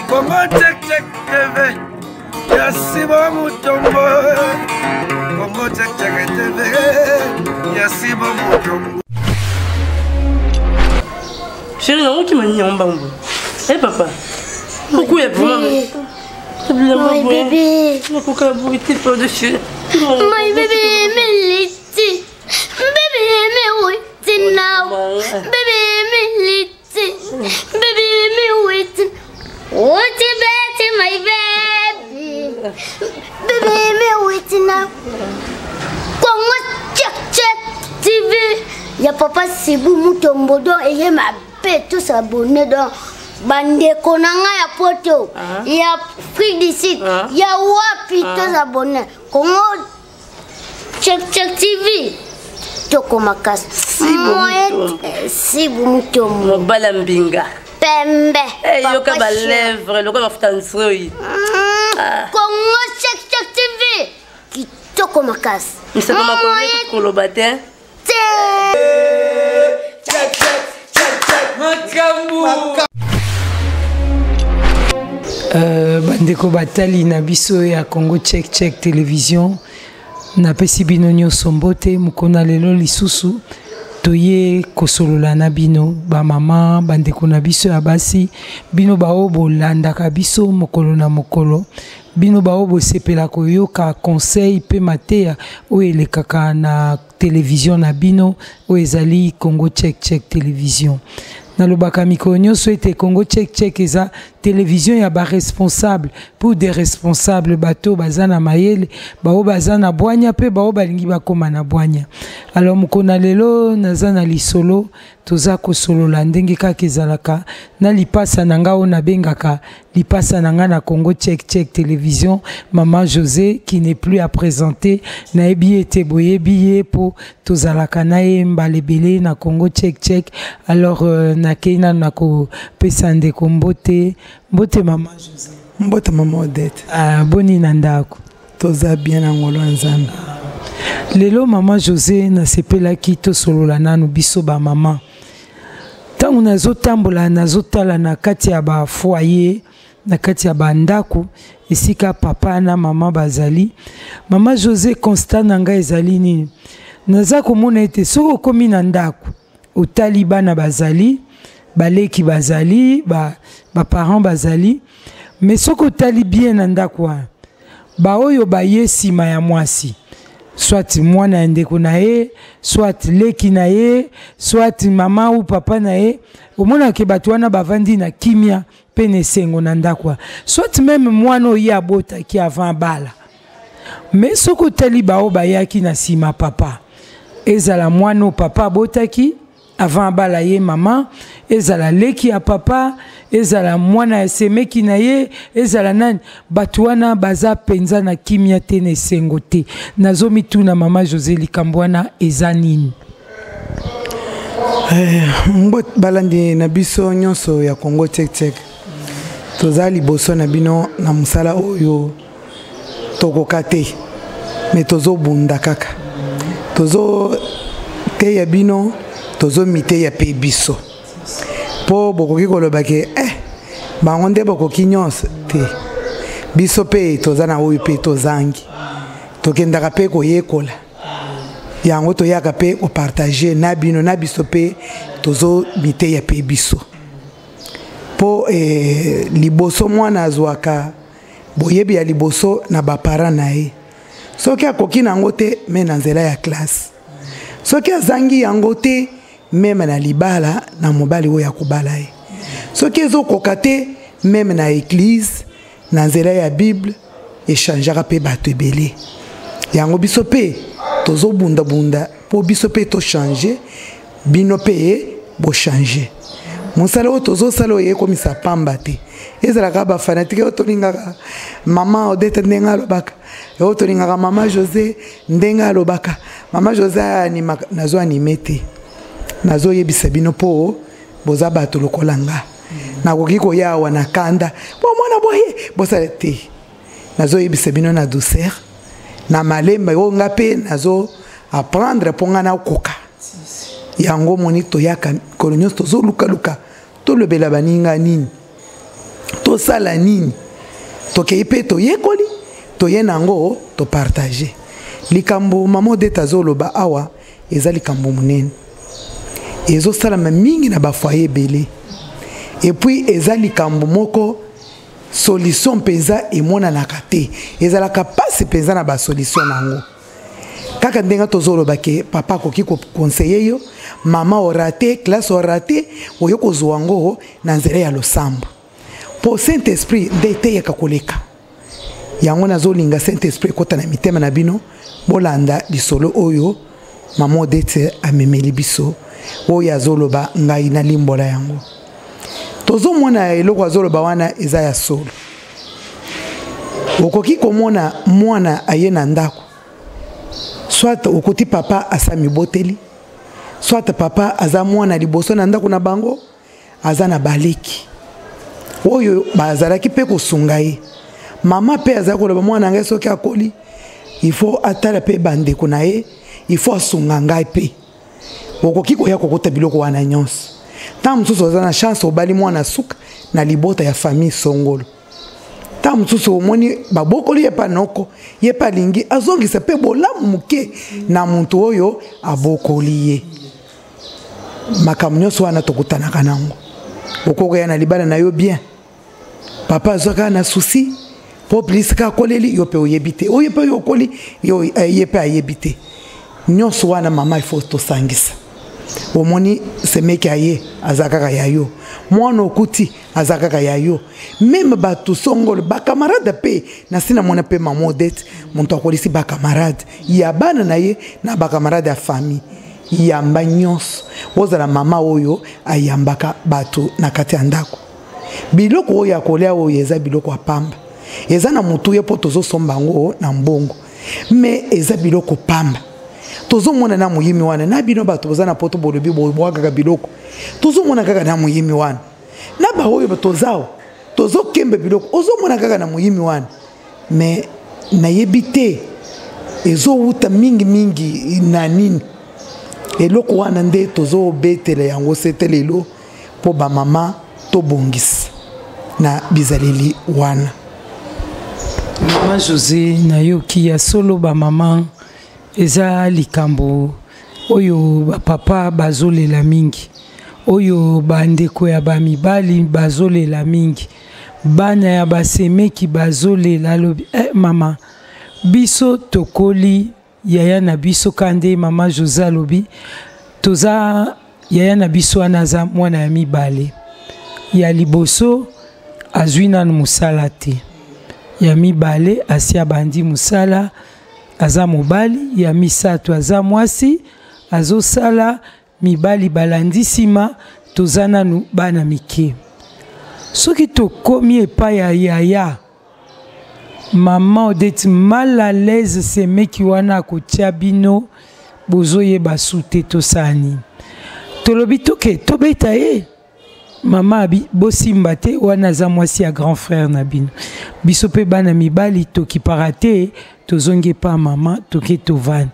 Congo check check TV. Yasi bo mutombo. Congo check check TV. Yasi bo mutombo. Chérie, on qui m'a dit en bambou. Eh papa. Pourquoi il y a pour moi? My baby. Pourquoi vous êtes pas dessus? My baby, me liti. Baby, me waiting now. Baby, me liti. Baby, me waiting. What you bet, my baby? Baby, me waiting now. Congo check check TV. Ya papa Sibu Mutombo don et ma bête tous abonnés dans bande konanga ya poto. Ya Afrique du Sud. Ya wapi tous abonnés. Congo check check TV. Toko makas. Sibu Mutombo. Balambinga. Pembe. Yoka ba lèvre, yoka ba ftansoi. Congo check check TV. Qui toko makas. Mais c'est comment qu'on kolobatin. Check check check check Makambu. Bandeko batali na biso ya Congo check check télévision na pesi bino nyonso mbote mukona lelo lisusu toye kosolola na bino ba mama bandeko na biso ya basi bino bao bolandaka biso mokolo na mokolo bino bao bosepela koyoka conseil pe mateya oyo elekaka na télévision na bino oyo ezali Congo check check télévision. Nalobaka mikolo nyonso ete Congo check check eza télévision ya ba responsable pour des responsables bato bazana mayele bao bazana bwanya pe bao balingi bakoma na bwanya. Alors mukona lelo nazana lisolo toza kosolola ndenge kaka ezalaka na lipasa nanga ona bengaka lipasa nanga na Congo check check télévision maman José qui n'est plus à présenter na ebi ete boyebi po tozalaka na embalebele na Congo check check. Alors na keina na ko pesa ndeko mbote maman José. Mbote maman Odette. Boni nandako. Toza bien ngolo nzambe. Lelo maman José na sepela ki to solola nanu biso ba maman. Tangu nazotambola nazotala na kati ya ba foyer na kati ya ba ndako esika papa na mama bazali. Maman José constat nanga ezali nini? Naza komona ete soko komi na ndako otali bana bazali baleki bazali ba parents bazali mais soko tali bien na ndako ba oyo ba yesima ya mwasi soit mwana ndeko na ye soit leki na ye soit mama ou papa na ye omona ke bato wana bavandi na kimia pene sengo na ndako soit même mwana oyo abota ki avant bala mais soko tali ba o ba yaki na sima papa ezala mwana papa botaki avant bala ye maman ezala leki ya papa ezala mwana ya semeki na ye ezala nani batuana baza penza na kimia te ne sengo te nazomi tuna mama José Likambwana ezanini mbot balandi na biso nyonso ya Congo check check tozali boso na bino na musala oyo tokokate me tozo bunda kaka tozo te ya bino tozo mite ya pe biso po bokoki koloba ke bango nde bokoki nyonso te biso pe toza na oyo pe tozangi tokendaka pe koyekola yango toyaka pe kopartage na bino na biso pe tozo mite ya pe biso po liboso mwana azwaka boyebi ya liboso na bapara na ye soki akoki nango te me na nzela ya classe soki azangi yango te meme na libala na mobali oyo akobala ye soki ezokoka te meme na église na nzela ya bible echangeaka pe bato ebele yango biso mpe tozobundabunda po biso mpe tochange bino mpe bochange mosala oyo tozosala oyo ekomisa pamba te ezalaka bafanatike oyo tolingaka mama Odette ndenge alobaka oyo tolingaka mama José ndenge alobaka mama José animaka nazo anime te nazo yebisa bino po boza bato lokola nga nakoki koya awa na kanda bo mwana boye bosala te nazo yebisa bino na douceur na malemba oyo nga pe nazo apprendre po nga na koka yango moni toyaka kolonyo tozoluka luka tolobela baninga nini tosala nini tokei mpe toyekoli toye nango topartage likambo mama Odette azoloba awa eza likambo munene ezosalama mingi na bafoye ebele epuis eza likambo moko solution mpenza emonanaka te ezalaka pasi mpenza na basolution nango kaka ndenge tozoloba ke papa akoki kokonseye yo mama orate classe orate oyo kozwa ngo na nzela ya losambo po saint esprit nde eteyaka koleka yango nazolinga saint esprit ekota na mitema na bino bolanda lisolo oyo mama Odette amemeli biso oyo azoloba ngai na limbola yango tozomona eloko azoloba wana eza ya solo okoki komona mwana aye na ndako soit okoti papa asa miboteli soit papa aza mwana liboso na ndako na bango aza na baleki oyo bazalaki mpe kosunga ye mama mpe aza koloba mwana ngai soki akoli il faut atala mpe bandeko na ye il faut asunga ngai mpe okoki koya kokota biloko wana nyonso ntango mosusu oza na chance obali mwana suka na libota ya famille songolo ntango mosusu omoni babokoli ye mpa noko ye mpe alingi azongisa mpe bolamu moke na moto oyo abokoli ye makambo nyonso wana tokutanaka nango okokoya na libala na yo bien papa azwaka na susi po plisi ka akoleli yo mpe oyebi te oyo mpe oyo okoli ye mpe ayebi te nyonso wana mama il faut tosangisa omoni semeki aye aza kaka ya yo mwana okuti aza kaka ya yo meme bato songolo bakamarade mpe nasi namona mpe mama Odette moto akolisi bakamarade ya bana na ye na bakamarade ya famille yamba nyonso ozala mama oyo ayambaka bato na kati ya ndako biloko oyo akolia oyo eza biloko ya pamba eza na mutu ye po tozosomba ngo na mbongo me eza biloko pamba tozomona na muyimi wana na bino bato boza na poto bolobi bobwaka biloko tozomona kaka na muyimi wana na ba oyo batozao tozokembe biloko ozomona kaka na muyimi wana me na yebite ezowuta mingi na nini eloko wana nde tozobetela yango setelelo po ba mama tobongisa na bizaleli wana mama José nayoki ya solo ba mama eza likambo oyo papa bazolela mingi oyo bandeko ya bamibali bazolela mingi bana ya basemeki bazolela lobi mama biso tokoli yaya na biso kande mama José lobi toza yaya na biso anaza mwana ya mibale ya liboso azwi nanu musala te ya mibale asia bandi musala aza mobali ya misato aza mwasi azosala mibali balandisima toza nanu bana mike soki tokomi epai ya yaya mama Odette mal à l'aise semeki wana akotia bino bozoyeba sute tosani tolobi toke tobeta ye mama abi bosimba te wana aza mwasi ya grand frère na bino biso mpe bana mibali tokipara te tozongi pa mama toke tovana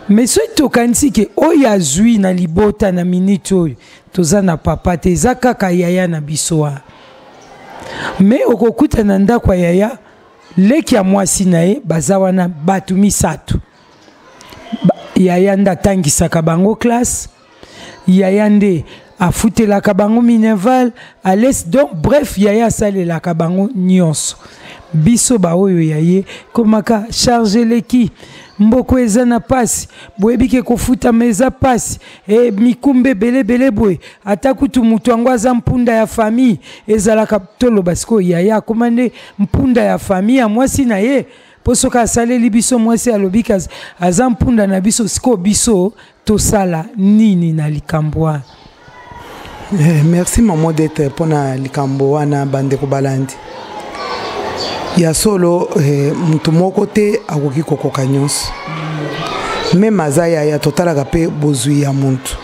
mais soki tokanisi ke oyo azwi na libota na minute oyo toza na papa te eza kaka yaya na biso wana mais okokuta na ndako ya yaya leki ya mwasi na ye baza wana bato misato yaya nde atangisaka bango classe yaya nde afutelaka bango minerval ales donc bref yaya asalelaka bango nyonso biso baoyo yaye komaka charge leki mboko eza na pasi boyebi ke kofutama eza pasi mikumba ebelebele boye ata kutu mutu yango aza mpunda ya famille ezalaka toloba sikoyo yaya akoma nde mpunda ya famille ya mwasi na ye mpo soki asaleli biso mwasi alobi aza mpunda na biso sikoyo biso tosala nini na likambo wana. Merci mama Odette pona likambo wana bandeko balandi ya solo mutu moko te akoki kokoka nyonso meme aza ya totalaka mpe bozwi ya muntu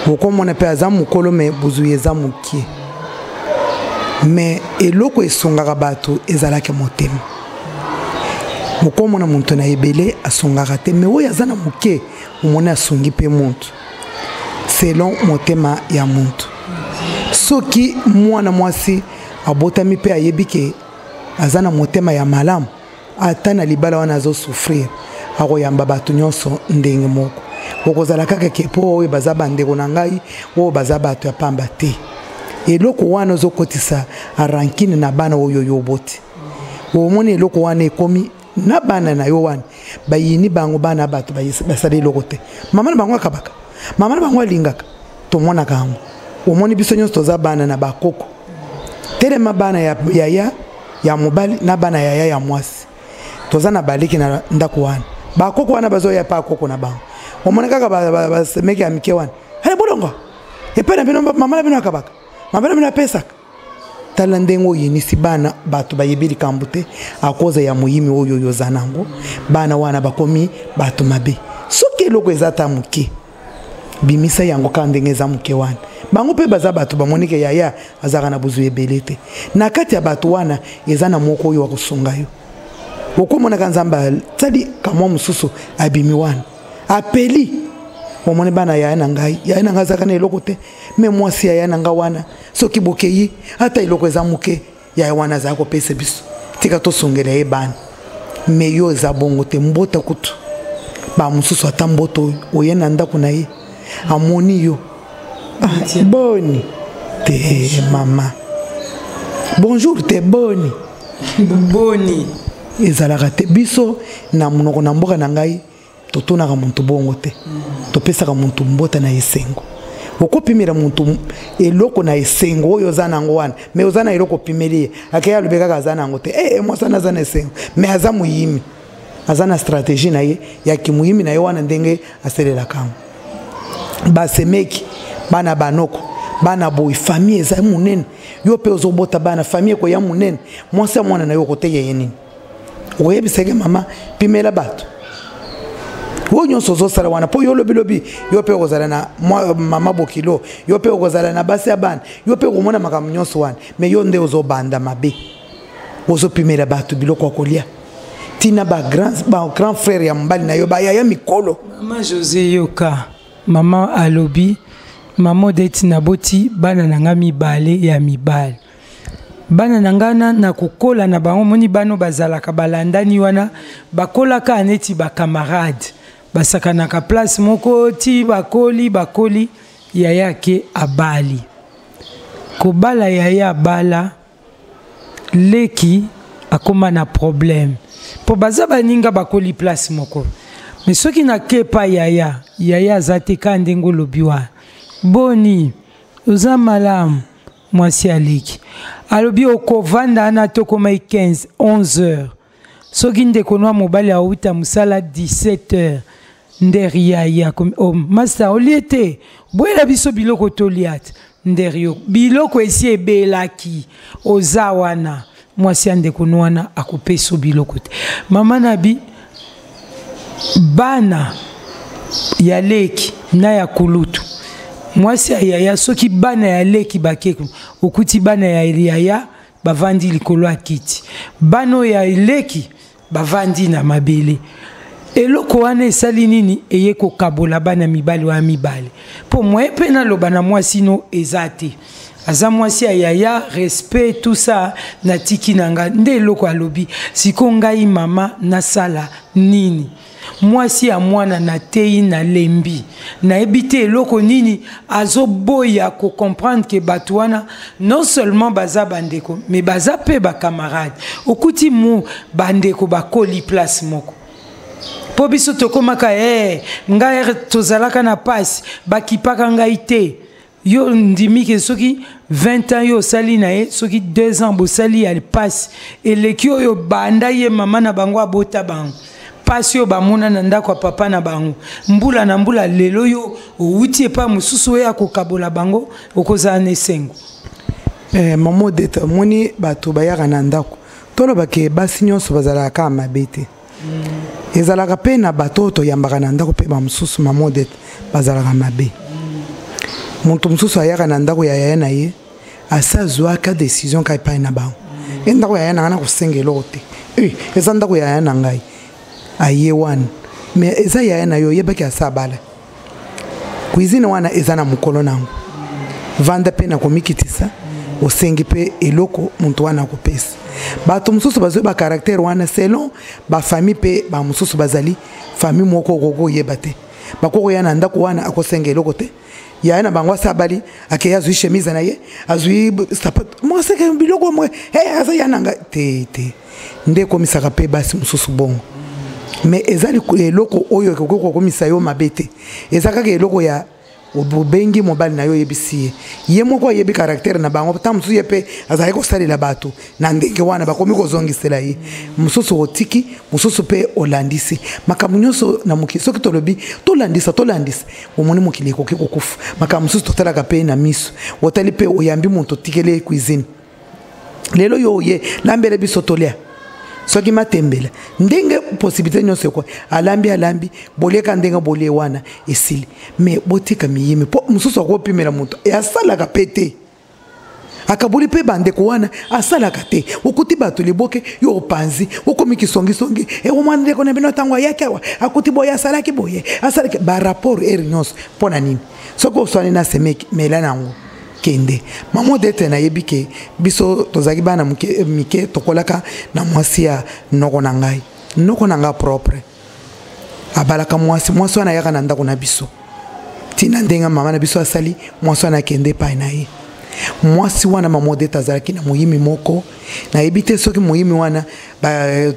okomona mpe aza mokolo me bozwi eza mokie me eloko esungaka bato ezalaki motema okomona muntu na ebele asungaka te me oyo aza na mokie omoni asungi mpe muntu selon motema ya muntu soki mwana mwasi abotami mpe ayebi ke aza na motema ya malamu ata na libala wana azosouffrir akoyamba bato nyonso ndenge moko okozala kaka ke mpo oyo baza bandeko na ngai oyo baza bato ya pamba te eloko wana ozokotisa arankine na bana oyo yo boti omoni eloko wana ekomi na bana na yo wana bayini bango bana bato basali eloko te mama na bango akabaka mama na bango alingaka tomonaka yango omoni biso nyonso toza bana na bakoko telema bana ya yaya ya mobali na bana ya yaya ya mwasi toza na baliki na ndako wana bakoko wana bazoya pa koko na bango omoni kaka basemeki ya mike wana ale bolongo epena bino mama na bino akabaka mama na bino apesaka tala ndenge oyinisi bana bato bayebi likambo te akoza ya moyimi oyo yoza nango bana wana bakomi bato mabe soki eloko eza ata moke bimisa yango kaka ndenge eza moke wana bango mpe baza bato bamonike yaya azalaka na bozwi ebele te na kati ya bato wana eza na moko oyo wakosunga yo okomonaka nzambe atali kamwa mosusu abimi wana apeli omoni bana yaya na ngai azalaka na eloko te me mwasi yaya na ngai wana soki bokei ata eloko eza moke yaya wana azala kopesa biso tika tosungela ye bana me yo eza bongo te mbota kutu bamosusu ata mboto oye na ndako na ye amoni yo boni te mama bonjour te boni ezalaka te biso na monoko na mboka na ngai totonaka muntu bongo te topesaka muntu mbota na esengo okopimira muntu eloko na esengo oyo oza nango wana me oza na eloko opimeli akeya alobi kaka aza nango te mwasana aza na esengo me aza moyimi aza na stratégie na ye ya kimuyimi na ye wana ndenge aselelaka yango basemeki bana banoko bana boy famille eza munene yo pe ozobota bana famille ko ya munene mwasi ya mwana na yo kote ye nini oyebiseke mama pimela bato wo nyonso ozosala wana mpo yo lobilobi yo mpe okozala na mama bokilo yo mpe okozala na basi ya bana yo mpe okomona makambo nyonso wana me yo nde ozobanda mabe ozopimela bato biloko ya kolia tina grand frère ya mobali na yo bayaya mikolo mama José yoka mama alobi mama Odette naboti bana na nga mibale ya mibale bana na ngana na kokola na bango moni bano bazalaka balandani wana bakolaka aneti ba camarade basakanaka place moko ti bakoli yaya ke abali kobala yaya abala leki akoma na problème po baza baninga bakoli place moko mais soki na kepa yaya azate ka ndengo lobiwa boni oza malamu mwasi aleki alobi okovanda na tokoma 15-11 heures soki ndeko noa mobali auta musala 17 heures nderi yaya master oliete boyela biso biloko toliate nderi yo biloko esi ebelaki oza wana mwasi ya ndeko noana akopesa biloko te mama nabi bana ya leki na ya kulutu mwasi ya yaya soki bana ya leki bakeku okuti bana ya yaya bavandi likolo ya kiti bano ya leki bavandi na mabele eloko wana esali nini eye kokabola bana mibali wa mibali po mwe pe naloba na mwasi no eza te aza mwasi ya yaya respect tout ça na tiki nanga nde eloko alobi siko ngai mama nasala nini mwasi ya mwana na tei na lembi na ebite eloko nini azoboya ko comprendre que bato wana non seulement baza bandeko mais baza pe ba camarade okuti mu bandeko bakoli place moko po biso tokomaka ngai tozalaka na pasi bakipaka ngai te yo ndimi ke soki 20 ans yo sali na ye soki 2 ans bo sali ya pasi eleki oyo banda ye mama na bango abota bango pasi yo bamona na ndako ya papa na bango mbula na mbula lelo yo outi epa mosusu oyo akokabola bango okozala na esengo mama Odette moni bato bayaka na ndako tolobake basi nyonso bazalaka mabe te ezalaka mpe na bato toyambaka na ndako mpe bamosusu mama Odette bazalaka mabe moto mosusu ayaka na ndako ya yaya na ye asa azwaka décision ka epai na bango ndako ya yaya na ngai na kosenga eloko te eza ndako ya yaya na ngai aye wana mais eza yaya na yo yebaki asa abala cuisine wana eza na mokolo nango vanda mpe na komikitisa osengi pe eloko muntu wana kopesa bato mususu bazwe ba caractère wana selon ba famille pe ba mususu bazali famille moko koko yeba te bakoko yana ndako wana akosenga eloko te yana bangwa sabali ake azwi chemise na ye azwi sapato mo seke biloko mo aza yana nga te nde komisaka pe basi mususu bongo mais ezali eloko oyo koko komisa yo mabete ezaka ke eloko ya obubengi mobali na yo yebisi ye moko yebi caractère na bango tamusu yepe azali ko salela bato na ndenge wana bakomi ko zongisela ye mususu otiki mususu pe olandisi makamu nyonso na mukiso kitolobi tolandisa omoni mukili ko kikufu makamu mususu totalaka pe na miso otali pe oyambi muntu tikele cuisine lelo yo ye lambele biso tolia soki matembela ndenge possibilité nyonso kwa alambi boleka ndenge bole wana esili mais botika miyimi po mususu akopimela muntu asalaka pete akabuli pe bandeko wana asalaka te okuti bato liboke yo panzi okomiki songi omwana ko na bino tango yake akuti boya asalaki boye asalaki ba rapport nyonso pona nini soko oswani na semeki melana ngo kende mamo dete na yebike biso tozaki bana mike tokolaka na mwasi ya noko na ngai propre abalaka mwasi wana yaka na ndako na biso tina ndenga mama na biso asali mwasi wana kende pa na ye mwasi wana mamo dete azalaki na muhimi moko na yebite soki muhimi wana ba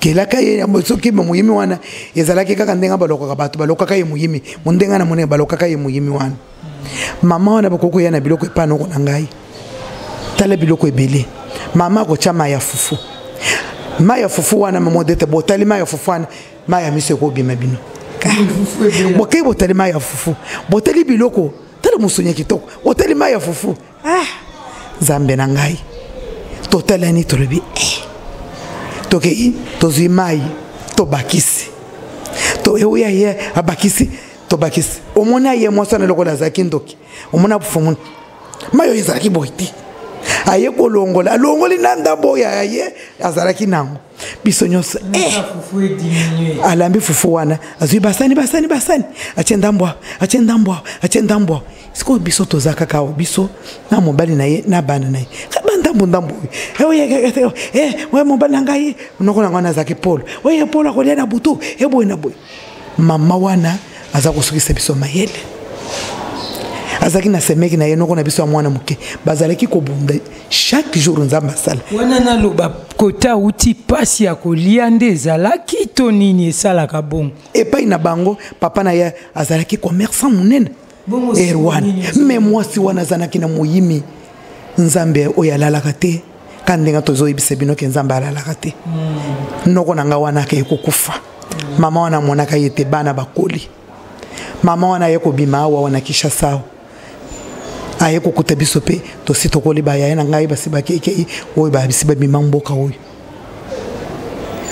kelaka ye soki muhimi wana ezalaki kaka ndenga balokaka bato balokaka ye muhimi mundenga na mone balokaka ye muhimi wana mama wana bakoko ya na biloko epano ko na ngai tala biloko ebele mama ko chama ya fufu maya fufu wana mama dete botali maya fufu wana maya miso ko bima bino bokai botali maya fufu botali biloko tala musunya kitoko botali maya fufu zambe na ngai totala ni tolobi toke tozui mai to bakisi to ewe ya abakisi tobakisi omona ye mwasana lokola zaki ndoki omona bufumu mayo izaki boiti aye ko longoli nanda boya ye azalaki nango biso nyonso alambi fufu wana azwi basani achendambwa siko biso tozaka kao biso na mobali na ye na bana na ye ndambo we mobali na ngai nokola ngana zaki polo we polo ko na butu boy mama wana aza kosukisa biso mayele azaki na semeki na ye noko na biso mwana muke bazalaki kobunda chaque jour nzamba sala wana na loba kota uti pasi ya kolia nde ezalaki to nini esalaka bongo epai na bango papa na ye azalaki commerçant munene erwana mais mwasi wana azanaki na moyimi nzambe oyo alalaka te kandenga tozoyebisa bino ke nzambe alalaka te noko na nga wana ke kokufa mama wana monaka yete bana bakoli mama wana yeko bima awa wana kisha sawa ayeko kutabiso pe to sitokoli ba ya na ngai basiba keke oyo ba bisiba bima mboka oyo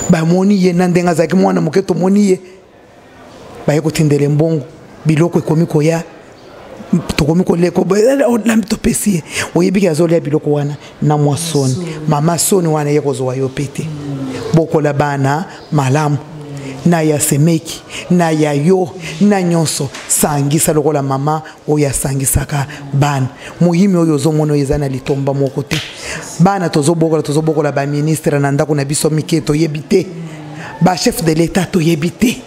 ba moni ye nandenga zaki mwana muketo moni ye ba yeko tindele mbongo biloko ekomi koya tokomi koleko lambi to pesi oyebiki azolia biloko wana na mwasoni mama soni wana yeko zo wayo pete bokola bana malamu na ya semeki na ya yo na nyonso sangisa lokola mama oya sangisaka bana muhimi oyo zomona ezana litomba moko te bana tozobokola ba ministre na ndako na biso miketo yebite ba chef de l'état to yebite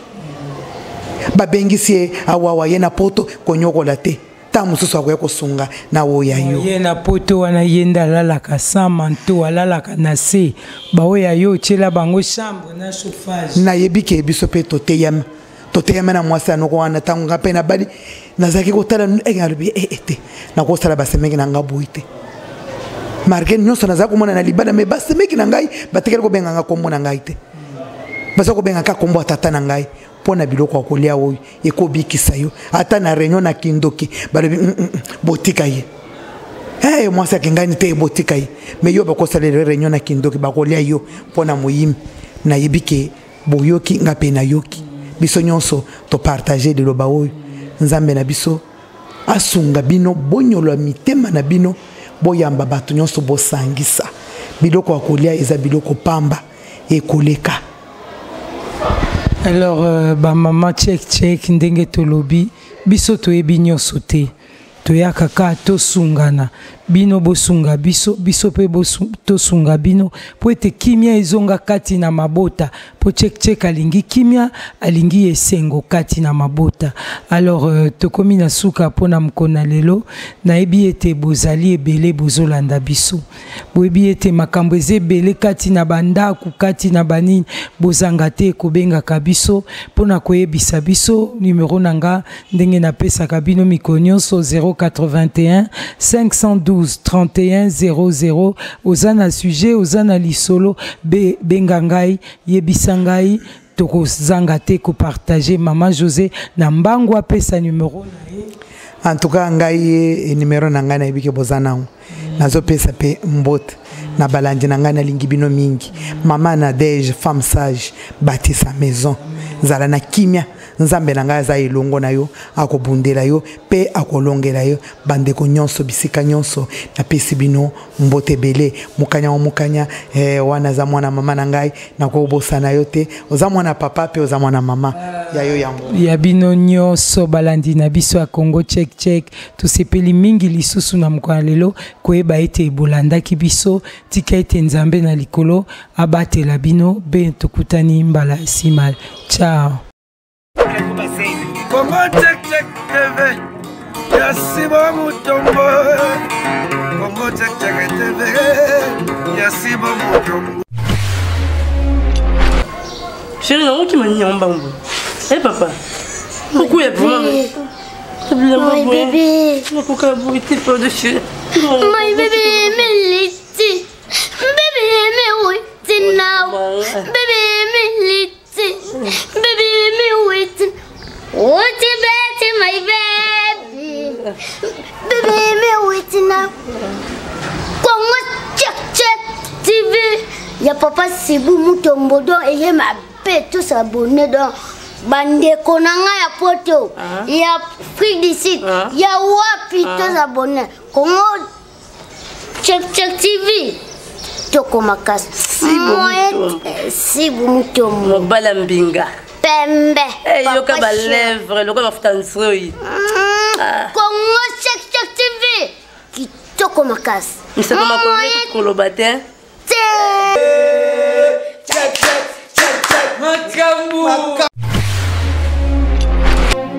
ba bengisi awawa ye na poto konyokola te ta mususu akoya kosunga na oya yo ye na poto wana yenda lalaka sama nto alalaka na se ba oya yo chela bango chambre na chauffage na yebike biso pe toteyama na mwasi anoko wana tango ngape na bali nazaki kotala engalubi ete na kosala basemeki na nga boite marke nyonso nazaki komona na libana me basemeki na ngai batekeli kobenga nga kombo na ngai te basa kobenga ka kombo atata na ngai pona biloko akolia oyo ekobikisa yo ata na réunion na kindoki balobi botika ye mwasi akengani te botika ye me yo bakosalela réunion na kindoki bakolia yo pona moyimi na yebike boyoki ngape na yoki biso nyonso to partager de loba oyo nzambe na biso asunga bino bonyolo mitema na bino boyamba bato nyonso bosangisa biloko akolia eza biloko pamba ekoleka. Alors ba mama check ndenge tolobi biso toyebi nyonso te toya kaka tosungana bino bosunga biso biso pe tosunga bino po ete kimia ezonga kati na mabota po check alingi kimia alingi esengo kati na mabota. Alors tokomi na suka pona mkona lelo na ebi ete bozali ebele bozolanda biso boyebi ete makambo ezebele kati na bandaku kati na banini bozanga te ekobengaka biso pona koyebisa biso numero nanga ndenge na pesa kabino mikonyonso 081 512 31 00 ozana sujet ozana lisolo bengangai yebisangai toko zanga te ko partager Maman José na mbangu apesa numero na ye. En tout cas ngai numero nanga na ibike bozana nazo pesa pe mbote na balandi nanga na lingi bino mingi. Maman Nadège femme sage bâtit sa maison zala na kimia nzambe nanga za elongo na yo akobundela yo pe akolongela yo bandeko nyonso bisika nyonso na pesi bino mbote bele mukanya wana za mwana mama nangai na ko bosana yo te oza mwana papa pe oza mwana mama ya yo yango ya bino nyonso balandi na biso a Congo check tosepeli mingi lisusu na mkwana lelo koyeba ete ebolanda kibiso tika ete nzambe na likolo abatela bino be tokutani mbala simal. Ciao. Congo check TV, Yasiba Mutombo. Congo check TV, Yasiba Mutombo. Chérie, non, qui m'a dit en bambou. Eh papa, pourquoi est My baby. My baby, me litty. Baby, me waiting now. Baby, me litty. Baby, me waiting. What about my baby? Baby, me waiting now. Congo check TV. Ya papa Sibou Mutombo don et il m'a fait tous abonnés dans bande konanga ya poto. Ya Afrique du Sud. Ya wapi tous abonnés. Congo check TV. Toko makas. Sibou Mutombo. Balambinga. Pembe. Yoka ba lèvre, yoka ba futansoi. Congo check TV. Qui toko makas. Mais c'est comment on kolobatin. Check. Makambu.